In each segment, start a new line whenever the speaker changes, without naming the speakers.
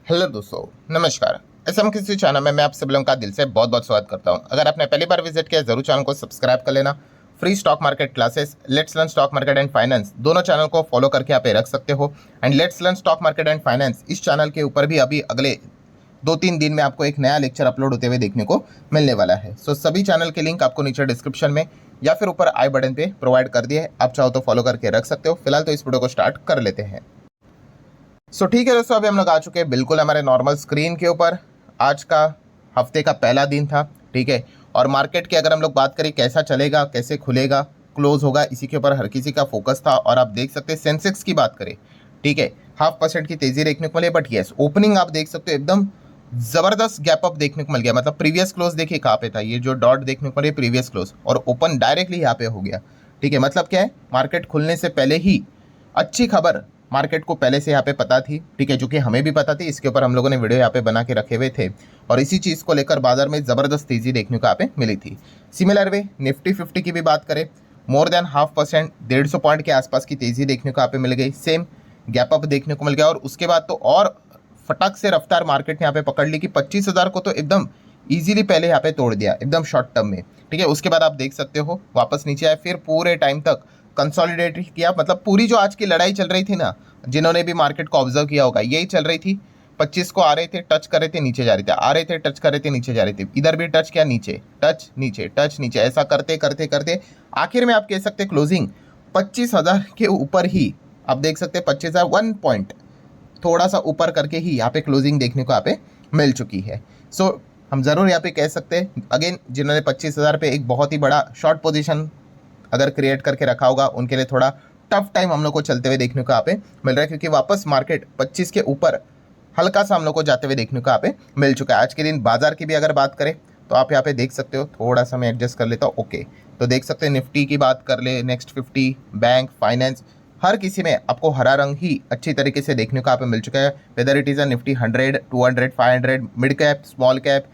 Hello दोस्तों, नमस्कार। SM किसी चैनल में मैं आप सभी लोगों का दिल से बहुत बहुत स्वागत करता हूं। अगर आपने पहली बार विजिट किया जरूर चैनल को सब्सक्राइब कर लेना। Free stock market classes, let's learn stock market and finance, दोनों चैनल को फॉलो करके आप रख सकते हो। And let's learn stock market and finance इस चैनल के ऊपर भी अभी अगले 2-3 दिन में आपको एक नया लेक्चर अपलोड होते हुए देखने को मिलने वाला है। सो सभी चैनल के लिंक आपको नीचे डिस्क्रिप्शन में या फिर ऊपर आई बटन पे प्रोवाइड कर दिए है, आप चाहो तो फॉलो करके रख सकते हो। फिलहाल तो इस वीडियो को स्टार्ट कर लेते हैं। ठीक है दोस्तों, अभी हम लोग आ चुके हैं बिल्कुल हमारे नॉर्मल स्क्रीन के ऊपर। आज का हफ्ते का पहला दिन था, ठीक है। और मार्केट की अगर हम लोग बात करें कैसा चलेगा, कैसे खुलेगा, क्लोज होगा, इसी के ऊपर हर किसी का फोकस था। और आप देख सकते हैं सेंसेक्स की बात करें, ठीक है, 0.5% की तेजी देखने को मिली। बट यस, ओपनिंग आप देख सकते हो एकदम जबरदस्त गैप अप देखने को मिल गया। मतलब प्रीवियस क्लोज देखिए कहाँ पे था, ये जो डॉट देखने को मिले प्रीवियस क्लोज, और ओपन डायरेक्टली यहाँ पे हो गया, ठीक है। मतलब क्या है, मार्केट खुलने से पहले ही अच्छी खबर मार्केट को पहले से यहाँ पे पता थी, ठीक है, जो कि हमें भी पता थी। इसके ऊपर हम लोगों ने वीडियो यहाँ पे बना के रखे हुए थे और इसी चीज़ को लेकर बाजार में ज़बरदस्त तेजी देखने को यहाँ पे मिली थी। सिमिलर वे निफ्टी 50 की भी बात करें, मोर देन 0.5%, 150 पॉइंट के आसपास की तेजी देखने को यहाँ पे मिल गई। सेम गैप अप देखने को मिल गया और उसके बाद तो और फटक से रफ्तार मार्केट ने यहाँ पे पकड़ ली कि 25,000 को तो एकदम इजीली पहले यहाँ पे तोड़ दिया एकदम शॉर्ट टर्म में, ठीक है। उसके बाद आप देख सकते हो वापस नीचे आए, फिर पूरे टाइम तक कंसोलिडेट किया। मतलब पूरी जो आज की लड़ाई चल रही थी ना, जिन्होंने भी मार्केट को ऑब्जर्व किया होगा, यही चल रही थी। 25 को आ रहे थे, टच कर रहे थे, नीचे जा रहे थे, आ रहे थे, टच कर रहे थे, नीचे जा रहे थे, इधर भी टच किया, नीचे टच, नीचे टच, नीचे, ऐसा करते करते करते आखिर में आप कह सकते क्लोजिंग 25,000 के ऊपर ही आप देख सकते 25,000 1 पॉइंट थोड़ा सा ऊपर करके ही यहाँ पे क्लोजिंग देखने को यहाँ पे मिल चुकी है। हम ज़रूर यहाँ पे कह सकते हैं अगेन, जिन्होंने 25,000 पे एक बहुत ही बड़ा शॉर्ट पोजीशन अगर क्रिएट करके रखा होगा, उनके लिए थोड़ा टफ टाइम हम लोग को चलते हुए देखने को यहाँ पे मिल रहा है, क्योंकि वापस मार्केट 25 के ऊपर हल्का सा हम लोग को जाते हुए देखने को यहाँ पे मिल चुका है। आज के दिन बाजार की भी अगर बात करें तो आप यहाँ पे देख सकते हो, थोड़ा सा मैं एडजस्ट कर लेता हूँ, ओके। तो देख सकते हैं निफ्टी की बात कर ले, नेक्स्ट 50, बैंक, फाइनेंस, हर किसी में आपको हरा रंग ही अच्छी तरीके से देखने को यहाँ पे मिल चुका है। Whether it is a Nifty 100, 200, 500, mid cap, small cap,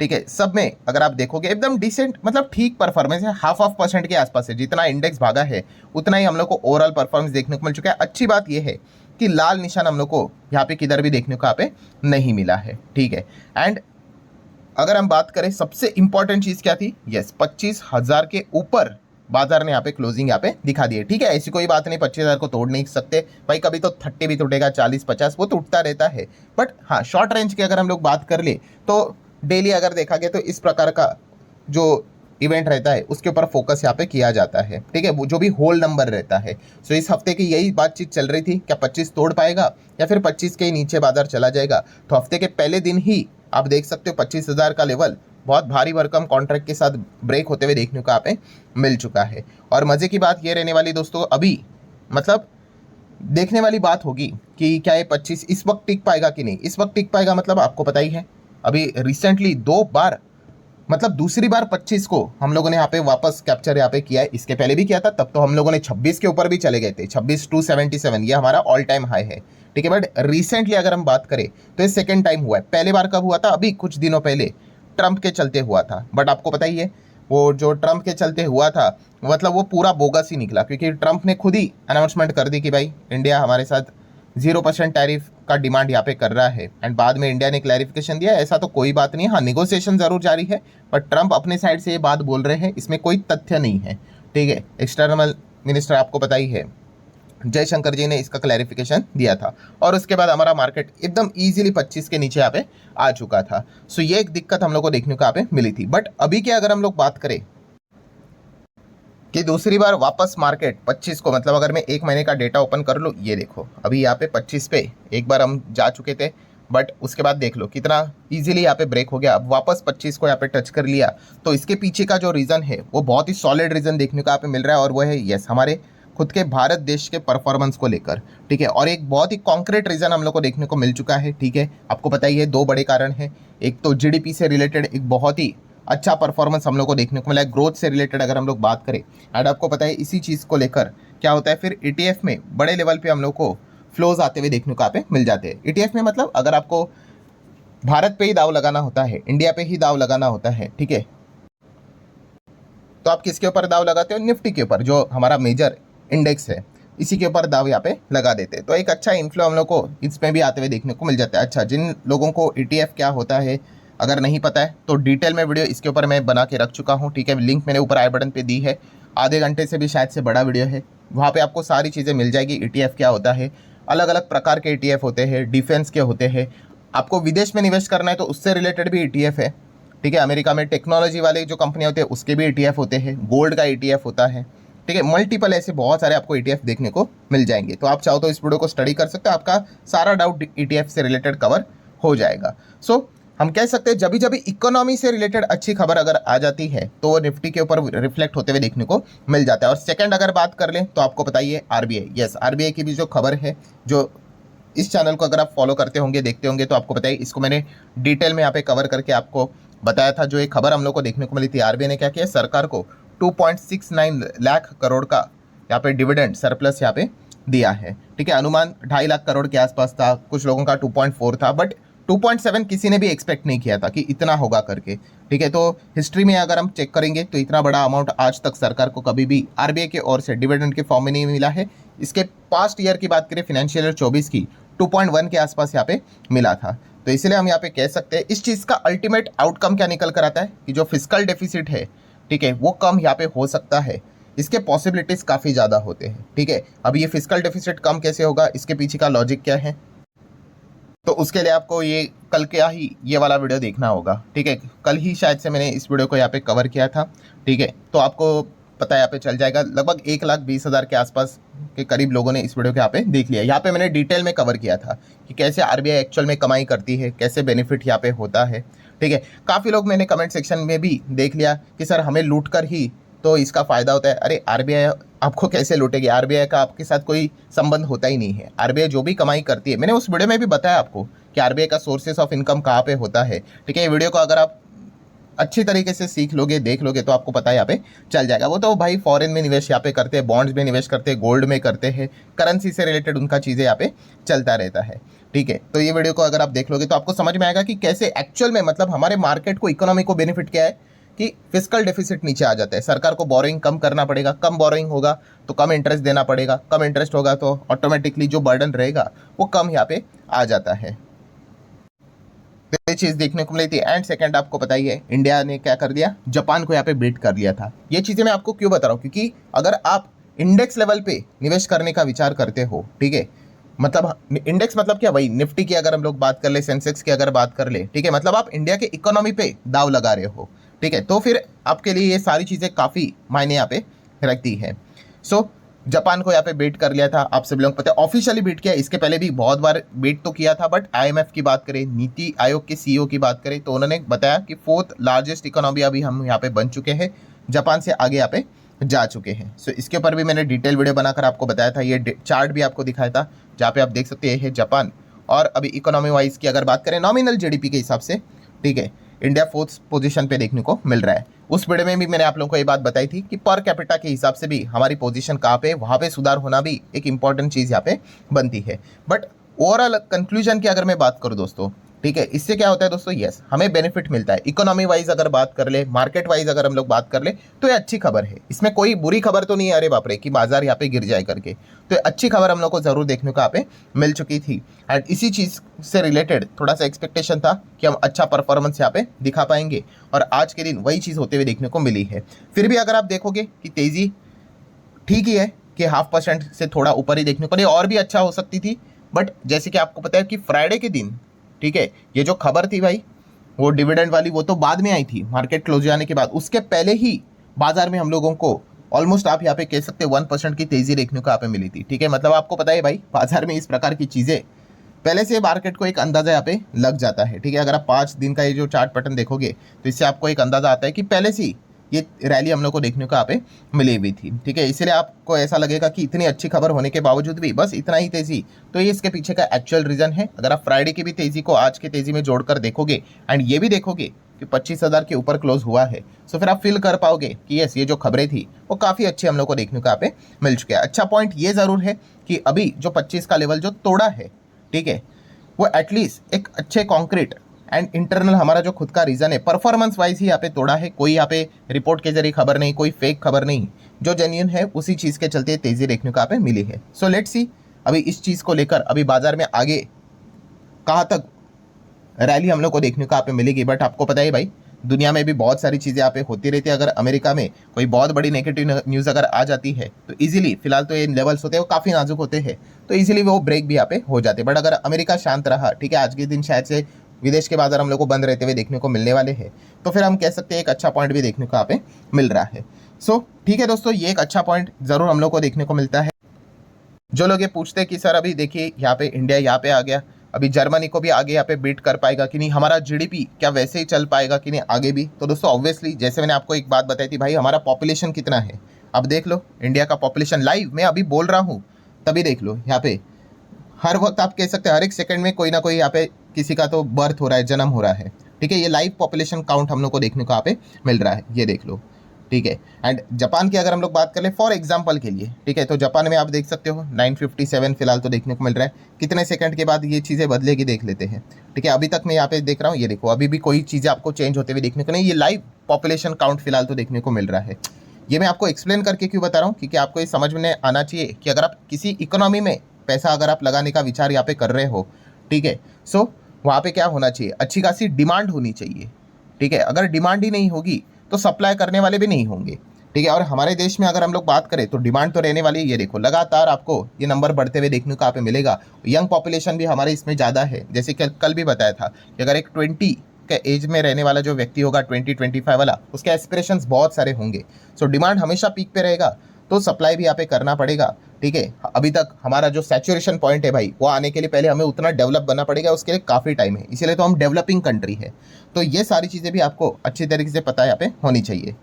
ठीक है, सब में अगर आप देखोगे एकदम डिसेंट, मतलब ठीक परफॉर्मेंस है। 0.5% के आसपास है, जितना इंडेक्स भागा है उतना ही हम लोग को ओवरऑल परफॉर्मेंस देखने को मिल चुका है। अच्छी बात यह है कि लाल निशान हम लोग को यहाँ पे किधर भी देखने को यहाँ पे नहीं मिला है, ठीक है। एंड अगर हम बात करें सबसे इंपॉर्टेंट चीज़ क्या थी, यस, 25,000 के ऊपर बाजार ने यहाँ पे क्लोजिंग यहाँ पे दिखा दी है, ठीक है। ऐसी कोई बात नहीं 25,000 को तोड़ नहीं सकते भाई, कभी तो 30 भी टूटेगा, 40, 50 वो टूटता रहता है। बट हाँ, शॉर्ट रेंज की अगर हम लोग बात कर ले तो डेली अगर देखा गया तो इस प्रकार का जो इवेंट रहता है उसके ऊपर फोकस यहाँ पे किया जाता है, ठीक है, वो जो भी होल नंबर रहता है। सो इस हफ्ते की यही बातचीत चल रही थी, क्या 25 तोड़ पाएगा या फिर 25 के नीचे बाजार चला जाएगा। तो हफ्ते के पहले दिन ही आप देख सकते हो 25,000 का लेवल बहुत भारी भरकम कॉन्ट्रैक्ट के साथ ब्रेक होते हुए देखने को यहाँ पे मिल चुका है। और मज़े की बात ये रहने वाली दोस्तों, अभी मतलब देखने वाली बात होगी कि क्या ये 25 इस वक्त टिक पाएगा कि नहीं। इस वक्त टिक पाएगा मतलब आपको पता ही है, अभी रिसेंटली 2 बार, मतलब दूसरी बार 25 को हम लोगों ने यहाँ पे वापस कैप्चर यहाँ पे किया है। इसके पहले भी किया था, तब तो हम लोगों ने 26 के ऊपर भी चले गए थे, 26,277, ये हमारा ऑल टाइम हाई है, ठीक है। बट रिसेंटली अगर हम बात करें तो ये सेकेंड टाइम हुआ है। पहले बार कब हुआ था, अभी कुछ दिनों पहले ट्रंप के चलते हुआ था। बट आपको पता ही है वो जो ट्रंप के चलते हुआ था, मतलब वो पूरा बोगस ही निकला, क्योंकि ट्रंप ने खुद ही अनाउंसमेंट कर दी कि भाई इंडिया हमारे साथ 0% टैरिफ का डिमांड यहाँ पे कर रहा है। एंड बाद में इंडिया ने क्लैरिफिकेशन दिया ऐसा तो कोई बात नहीं, हाँ निगोशिएशन जरूर जारी है, बट ट्रंप अपने साइड से ये बात बोल रहे हैं, इसमें कोई तथ्य नहीं है, ठीक है। एक्सटर्नल मिनिस्टर आपको पता ही है, जयशंकर जी ने इसका क्लैरिफिकेशन दिया था और उसके बाद हमारा मार्केट एकदम इजीली 25 के नीचे यहाँ पे आ चुका था। सो ये एक दिक्कत हम लोग को देखने को यहाँ पे मिली थी। बट अभी के अगर हम लोग बात करें कि दूसरी बार वापस मार्केट 25 को, मतलब अगर मैं एक महीने का डेटा ओपन कर लूँ, ये देखो अभी यहाँ पे 25 पे एक बार हम जा चुके थे, बट उसके बाद देख लो कितना इजीली यहाँ पे ब्रेक हो गया। अब वापस 25 को यहाँ पे टच कर लिया, तो इसके पीछे का जो रीज़न है वो बहुत ही सॉलिड रीज़न देखने को यहाँ पे मिल रहा है, और वो है यस हमारे खुद के भारत देश के परफॉर्मेंस को लेकर, ठीक है। और एक बहुत ही कॉन्क्रीट रीज़न हम लोग को देखने को मिल चुका है, ठीक है। आपको पता ही है 2 बड़े कारण हैं, एक तो जीडीपी से रिलेटेड एक बहुत ही अच्छा परफॉर्मेंस हम लोग को देखने को मिला है, ग्रोथ से रिलेटेड अगर हम लोग बात करें। एंड आपको पता है इसी चीज़ को लेकर क्या होता है, फिर ईटीएफ में बड़े लेवल पे हम लोग को फ्लोज आते हुए देखने को यहाँ पे मिल जाते हैं। ईटीएफ में मतलब अगर आपको भारत पे ही दाव लगाना होता है, इंडिया पे ही दाव लगाना होता है, ठीक है, तो आप किसके ऊपर दाव लगाते हो, निफ्टी के ऊपर, जो हमारा मेजर इंडेक्स है। इसी के ऊपर दाव यहाँ पे लगा देते हैं। तो एक अच्छा इन्फ्लो हम लोग को इसमें भी आते हुए देखने को मिल जाता है। अच्छा, जिन लोगों को ETF क्या होता है अगर नहीं पता है तो डिटेल में वीडियो इसके ऊपर मैं बना के रख चुका हूँ, ठीक है। लिंक मैंने ऊपर आई बटन पे दी है, आधे घंटे से भी शायद से बड़ा वीडियो है, वहाँ पे आपको सारी चीज़ें मिल जाएगी। ETF क्या होता है, अलग अलग प्रकार के ETF होते हैं, डिफेंस के होते हैं, आपको विदेश में निवेश करना है तो उससे रिलेटेड भी ETF है, ठीक है। अमेरिका में टेक्नोलॉजी वाले जो कंपनियाँ होते हैं उसके भी ETF होते हैं, गोल्ड का ETF होता है, ठीक है। मल्टीपल ऐसे बहुत सारे आपको ETF देखने को मिल जाएंगे। तो आप चाहो तो इस वीडियो को स्टडी कर सकते हो, आपका सारा डाउट ETF से रिलेटेड कवर हो जाएगा। सो हम कह सकते हैं जब भी इकोनॉमी से रिलेटेड अच्छी खबर अगर आ जाती है तो वो निफ्टी के ऊपर रिफ्लेक्ट होते हुए देखने को मिल जाता है। और सेकंड अगर बात कर लें तो आपको बताइए RBI, यस RBI की भी जो खबर है, जो इस चैनल को अगर आप फॉलो करते होंगे, देखते होंगे तो आपको बताइए, इसको मैंने डिटेल में यहाँ पे कवर करके आपको बताया था। जो एक खबर हम लोग को देखने को मिली थी, RBI ने क्या किया, सरकार को 2.69 लाख करोड़ का यहाँ पे डिविडेंड सरप्लस यहाँ पे दिया है, ठीक है। अनुमान 2.5 लाख करोड़ के आसपास था, कुछ लोगों का 2.4 था, बट 2.7 किसी ने भी एक्सपेक्ट नहीं किया था कि इतना होगा करके, ठीक है। तो हिस्ट्री में अगर हम चेक करेंगे तो इतना बड़ा अमाउंट आज तक सरकार को कभी भी RBI के ओर से डिविडेंड के फॉर्म में नहीं मिला है। इसके पास्ट ईयर की बात करें, फाइनेंशियल ईयर 24 की, 2.1 के आसपास यहाँ पे मिला था। तो इसलिए हम यहाँ पे कह सकते हैं इस चीज़ का अल्टीमेट आउटकम क्या निकल कर आता है कि जो फिस्कल डेफिसिट है, ठीक है, वो कम यहाँ पे हो सकता है। इसके पॉसिबिलिटीज़ काफ़ी ज़्यादा होते हैं, ठीक है। अब ये फिस्कल डेफिसिट कम कैसे होगा, इसके पीछे का लॉजिक क्या है, तो उसके लिए आपको ये कल क्या ही ये वाला वीडियो देखना होगा, ठीक है। कल ही शायद से मैंने इस वीडियो को यहाँ पे कवर किया था, ठीक है। तो आपको पता यहाँ पे चल जाएगा, लगभग 1,20,000 के आसपास के करीब लोगों ने इस वीडियो के यहाँ पे देख लिया। यहाँ पे मैंने डिटेल में कवर किया था कि कैसे RBI एक्चुअल में कमाई करती है, कैसे बेनिफिट यहाँ पे होता है, ठीक है। काफ़ी लोग मैंने कमेंट सेक्शन में भी देख लिया कि सर हमें लूट कर ही तो इसका फ़ायदा होता है। अरे RBI आपको कैसे लूटेगी, RBI का आपके साथ कोई संबंध होता ही नहीं है। RBI जो भी कमाई करती है, मैंने उस वीडियो में भी बताया आपको कि RBI का सोर्सेस ऑफ इनकम कहाँ पे होता है, ठीक है। ये वीडियो को अगर आप अच्छी तरीके से सीख लोगे, देख लोगे तो आपको पता है यहाँ पे चल जाएगा। वो तो भाई फॉरेन में निवेश यहाँ पे करते हैं, बॉन्ड्स में निवेश करते हैं, गोल्ड में करते हैं, करेंसी से रिलेटेड उनका चीज़ें यहाँ पे चलता रहता है, ठीक है। तो ये वीडियो को अगर आप देख लोगे तो आपको समझ में आएगा कि कैसे एक्चुअल में, मतलब हमारे मार्केट को, इकोनॉमी को बेनिफिट क्या है कि फिस्कल डेफिसिट नीचे आ जाता है। सरकार को बोरोइंग कम करना पड़ेगा, कम बोरोइंग होगा तो कम इंटरेस्ट देना पड़ेगा, कम इंटरेस्ट होगा तो ऑटोमेटिकली जो बर्डन रहेगा वो कम यहाँ पे आ जाता है। ये चीज़ देखने को मिली थी। एंड सेकंड आपको पता ही है, इंडिया ने क्या कर दिया, जापान को यहाँ पे बीट कर लिया था। ये चीज़ें मैं आपको क्यों बता रहा हूँ, क्योंकि अगर आप इंडेक्स लेवल पे निवेश करने का विचार करते हो, ठीक है, मतलब इंडेक्स मतलब क्या, वही निफ्टी की अगर हम लोग बात कर ले, सेंसेक्स की अगर बात कर ले, ठीक है, मतलब आप इंडिया के इकोनॉमी पे दाव लगा रहे हो, ठीक है, तो फिर आपके लिए ये सारी चीज़ें काफ़ी मायने यहाँ पे रखती है। सो जापान को यहाँ पे बीट कर लिया था, आप सभी लोगों को पता है, ऑफिशियली बीट किया। इसके पहले भी बहुत बार बीट तो किया था, बट IMF की बात करें, नीति आयोग के CEO की बात करें तो उन्होंने बताया कि 4th लार्जेस्ट इकोनॉमी अभी हम यहाँ पे बन चुके हैं, जापान से आगे यहाँ पे जा चुके हैं। सो इसके ऊपर भी मैंने डिटेल वीडियो बनाकर आपको बताया था, ये चार्ट भी आपको दिखाया था जहाँ पे आप देख सकते हैं जापान। और अभी इकोनॉमी वाइज की अगर बात करें, नॉमिनल GDP के हिसाब से, ठीक है, इंडिया 4th पोजीशन पे देखने को मिल रहा है। उस वीडियो में भी मैंने आप लोगों को ये बात बताई थी कि पर कैपिटा के हिसाब से भी हमारी पोजीशन कहाँ पे, वहाँ पे सुधार होना भी एक इंपॉर्टेंट चीज़ यहाँ पे बनती है। बट ओवरऑल कंक्लूजन की अगर मैं बात करूँ दोस्तों, ठीक है, इससे क्या होता है दोस्तों, यस हमें बेनिफिट मिलता है। इकोनॉमी वाइज अगर बात कर ले, मार्केट वाइज अगर हम लोग बात कर ले तो ये अच्छी खबर है। इसमें कोई बुरी खबर तो नहीं है, अरे बाप रे, कि बाजार यहाँ पे गिर जाए करके। तो अच्छी खबर हम लोग को जरूर देखने को यहाँ पे मिल चुकी थी। एंड इसी चीज़ से रिलेटेड थोड़ा सा एक्सपेक्टेशन था कि हम अच्छा परफॉर्मेंस यहाँ पे दिखा पाएंगे, और आज के दिन वही चीज़ होते हुए देखने को मिली है। फिर भी अगर आप देखोगे कि तेज़ी ठीक ही है कि 0.5% से थोड़ा ऊपर ही देखने को, नहीं और भी अच्छा हो सकती थी। बट जैसे कि आपको पता है कि फ्राइडे के दिन, ठीक है, ये जो खबर थी भाई, वो डिविडेंड वाली, वो तो बाद में आई थी, मार्केट क्लोज जाने के बाद। उसके पहले ही बाजार में हम लोगों को ऑलमोस्ट आप यहाँ पे कह सकते हैं 1% की तेज़ी देखने को यहाँ पे मिली थी, ठीक है। मतलब आपको पता है भाई, बाजार में इस प्रकार की चीज़ें पहले से मार्केट को एक अंदाज़ा यहाँ पे लग जाता है, ठीक है। अगर आप 5 दिन का ये जो चार्ट पैटर्न देखोगे तो इससे आपको एक अंदाज़ा आता है कि पहले से ही ये रैली हम लोग को देखने को यहाँ पे मिली हुई थी, ठीक है। इसलिए आपको ऐसा लगेगा कि इतनी अच्छी खबर होने के बावजूद भी बस इतना ही तेज़ी, तो ये इसके पीछे का एक्चुअल रीज़न है। अगर आप फ्राइडे की भी तेज़ी को आज की तेज़ी में जोड़कर देखोगे एंड ये भी देखोगे कि 25,000 के ऊपर क्लोज हुआ है, तो फिर आप फील कर पाओगे कि यस, ये जो खबरें थी वो काफ़ी अच्छी हम लोग को देखने को यहाँ पे मिल चुके हैं। अच्छा पॉइंट ये ज़रूर है कि अभी जो 25 का लेवल जो तोड़ा है, ठीक है, वो एटलीस्ट एक अच्छे कॉन्क्रीट एंड इंटरनल हमारा जो खुद का रीज़न है, परफॉर्मेंस वाइज ही यहाँ पे तोड़ा है, कोई यहाँ पे रिपोर्ट के जरिए खबर नहीं, कोई फेक खबर नहीं, जो जेन्युइन है उसी चीज़ के चलते तेज़ी देखने को यहाँ पे मिली है। सो लेट्स सी अभी इस चीज़ को लेकर अभी बाजार में आगे कहाँ तक रैली हम लोग को देखने को यहाँ पे मिलेगी। बट आपको पता है भाई, दुनिया में भी बहुत सारी चीज़ें यहाँ पे होती रहती है। अगर अमेरिका में कोई बहुत बड़ी नेगेटिव न्यूज़ अगर आ जाती है तो इजीली, फिलहाल तो ये लेवल्स होते हैं वो काफ़ी नाजुक होते हैं, तो इजीली वो ब्रेक भी यहाँ पे हो जाते हैं। बट अगर अमेरिका शांत रहा, ठीक है, आज के दिन शायद से विदेश के बाजार हम लोग को बंद रहते हुए देखने को मिलने वाले हैं, तो फिर हम कह सकते हैं एक अच्छा पॉइंट भी देखने को यहाँ पे मिल रहा है। सो ठीक है दोस्तों, ये एक अच्छा पॉइंट ज़रूर हम लोग को देखने को मिलता है। जो लोग ये पूछते हैं कि सर अभी देखिए यहाँ पे इंडिया यहाँ पे आ गया, अभी जर्मनी को भी आगे यहाँ पे बीट कर पाएगा कि नहीं, हमारा जीडीपी क्या वैसे ही चल पाएगा कि नहीं आगे भी। तो दोस्तों ऑब्वियसली जैसे मैंने आपको एक बात बताई थी भाई, हमारा पॉपुलेशन कितना है, अब देख लो इंडिया का पॉपुलेशन लाइव मैं अभी बोल रहा हूँ, तभी देख लो यहाँ पे हर वक्त आप कह सकते हैं हर एक सेकंड में कोई ना कोई यहाँ पे किसी का तो बर्थ हो रहा है, जन्म हो रहा है, ठीक है। ये लाइव पॉपुलेशन काउंट हम लोग को देखने को यहाँ पे मिल रहा है, ये देख लो, ठीक है। एंड जापान की अगर हम लोग बात कर ले फॉर एग्जांपल के लिए, ठीक है, तो जापान में आप देख सकते हो 957 फिलहाल तो देखने को मिल रहा है। कितने सेकंड के बाद ये चीज़ें बदलेगी देख लेते हैं, ठीक है। अभी तक मैं यहाँ पे देख रहा हूँ, ये देखो अभी भी कोई चीज़ें आपको चेंज होते हुए देखने को नहीं, ये लाइव पॉपुलेशन काउंट फिलहाल तो देखने को मिल रहा है। ये मैं आपको एक्सप्लेन करके क्यों बता रहा हूँ, क्योंकि आपको ये समझ में आना चाहिए कि अगर आप किसी इकोनॉमी में पैसा अगर आप लगाने का विचार यहाँ पे कर रहे हो, ठीक है, सो वहाँ पे क्या होना चाहिए, अच्छी खासी डिमांड होनी चाहिए, ठीक है। अगर डिमांड ही नहीं होगी तो सप्लाई करने वाले भी नहीं होंगे, ठीक है। और हमारे देश में अगर हम लोग बात करें तो डिमांड तो रहने वाली है, ये देखो लगातार आपको ये नंबर बढ़ते हुए देखने को यहाँ पे मिलेगा। यंग पॉपुलेशन भी हमारे इसमें ज़्यादा है, जैसे कल भी बताया था कि अगर एक 20 के एज में रहने वाला जो व्यक्ति होगा 20-25 वाला, उसके एस्पिरेशंस बहुत सारे होंगे। सो डिमांड हमेशा पीक पे रहेगा, तो सप्लाई भी यहाँ पे करना पड़ेगा, ठीक है। अभी तक हमारा जो सैचुरेशन पॉइंट है भाई, वो आने के लिए पहले हमें उतना डेवलप बनना पड़ेगा, उसके लिए काफ़ी टाइम है, इसीलिए तो हम डेवलपिंग कंट्री है। तो ये सारी चीज़ें भी आपको अच्छी तरीके से पता यहाँ पे होनी चाहिए।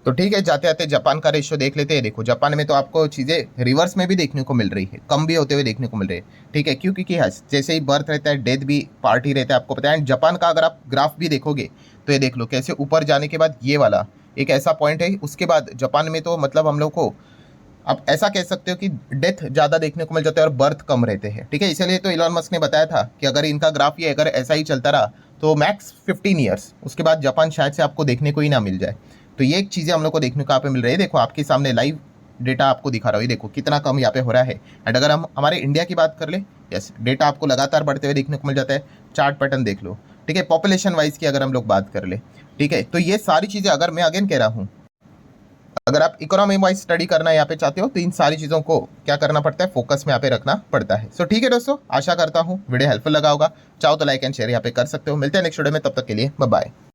तो ठीक है, जाते आते जापान का रेशियो देख लेते हैं। देखो जापान में तो आपको चीज़ें रिवर्स में भी देखने को मिल रही है, कम भी होते हुए देखने को मिल रही है, ठीक है। क्यों? क्योंकि जैसे ही बर्थ रहता है डेथ भी पार्टी रहता है, आपको पता है। जापान का अगर आप ग्राफ भी देखोगे तो ये देख लो कैसे ऊपर जाने के बाद ये वाला एक ऐसा पॉइंट है, उसके बाद जापान में तो मतलब हम लोग को आप ऐसा कह सकते हो कि डेथ ज़्यादा देखने को मिल जाता है और बर्थ कम रहते हैं, ठीक है। इसलिए तो इलॉन मस्क ने बताया था कि अगर इनका ग्राफ ये अगर ऐसा ही चलता रहा तो मैक्स 15 ईयर्स, उसके बाद जापान शायद से आपको देखने को ही ना मिल जाए। तो ये एक चीज़ें हम लोग को देखने को यहाँ पे मिल रही है। देखो आपके सामने लाइव डेटा आपको दिखा रहा हूँ, ये देखो कितना कम यहाँ पे हो रहा है। एंड अगर हम हमारे इंडिया की बात कर ले, यस, डेटा आपको लगातार बढ़ते हुए देखने को मिल जाता है। चार्ट पैटर्न देख लो, ठीक है। पॉपुलेशन वाइज की अगर हम लोग बात कर ले, ठीक है, तो ये सारी चीज़ें अगर मैं अगेन कह रहा हूँ, अगर आप इकोनॉमी वाइज स्टडी करना यहाँ पे चाहते हो तो इन सारी चीज़ों को क्या करना पड़ता है, फोकस में यहाँ पे रखना पड़ता है। सो ठीक है दोस्तों, आशा करता हूँ वीडियो हेल्पफुल लगा होगा। चाहो तो लाइक एंड शेयर यहाँ पे कर सकते हो। मिलते हैं नेक्स्ट वीडियो में, तब तक के लिए बाय बाय।